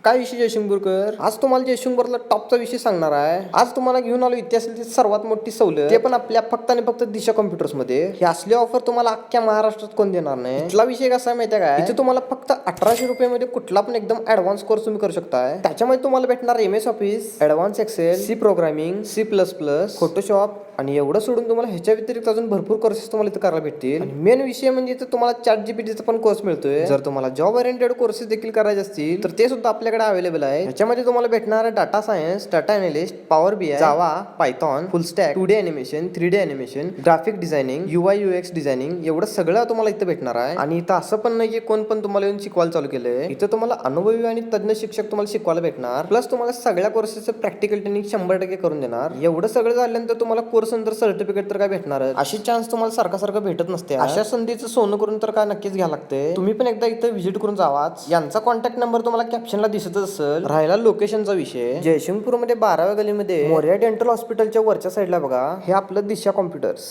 काय विषय जयशंकरकर? आज तुम्हाला जयशंकरला टॉपचा विषय सांगणार आहे. आज तुम्हाला घेऊन आलो इतिहासातील सर्वात मोठी सवलत, ते पण आपल्या फक्त आणि फक्त दिशा कॉम्प्युटर्स मध्ये. ही असली ऑफर तुम्हाला अख्ख्या महाराष्ट्रात कोण देणार नाही. इथला विषय कसा आहे माहिती आहे काय? इथे तुम्हाला फक्त 1800 रुपयामध्ये कुठला पण एकदम ऍडव्हान्स कोर्स तुम्ही करू शकताय. त्याच्यामध्ये तुम्हाला भेटणार MS office, advance excel, C programming, C++, Photoshop आणि एवढं सोडून तुम्हाला ह्याच्या व्यतिरिक्त अजून भरपूर कोर्सेस तुम्हाला इथे करायला भेटतील. आणि मेन विषय म्हणजे इथे तुम्हाला ChatGPTचा पण कोर्स मिळतोय. जर तुम्हाला जॉब ओरिएंटेड कोर्सेस देखील करायचे असतील तर ते सुद्धा आपल्याकडे अवेलेबल आहे. ह्याच्यामध्ये तुम्हाला भेटणार data science, data analyst, power BI, Java, Python, full stack, 2D animation, 3D animation, graphic designing, UI UX designing, एवढं सगळं तुम्हाला इथे भेटणार आहे. आणि इथं असं पण नाही की कोण पण तुम्हाला येऊन शिकवायला चालू केलंय. इथं तुम्हाला अनुभवी आणि तज्ञ शिक्षक तुम्हाला शिकवायला भेटणार. प्लस तुम्हाला सगळ्या कोर्सेसचं प्रॅक्टिकल ट्रेनिंग 100% करून देणार. एवढं सगळं झाल्यानंतर तुम्हाला कोर्स नंतर सर्टिफिकेट तर काय भेटणार. अशी चान्स तुम्हाला सारखं भेटत नसते. अशा संधीचं सोनं करून तर काय नक्कीच घ्यावं लागते. तुम्ही पण एकदा इथे व्हिजिट करून जावाच. यांचा कॉन्टॅक्ट नंबर तुम्हाला कॅप्शनला दिसतच असेल. राहिला लोकेशनचा विषय, जयसिंगपूरमध्ये 12व्या गलीमध्ये मोरया डेंटल हॉस्पिटलच्या वरच्या साईडला बघा, हे आपलं दिशा कॉम्प्युटर्स.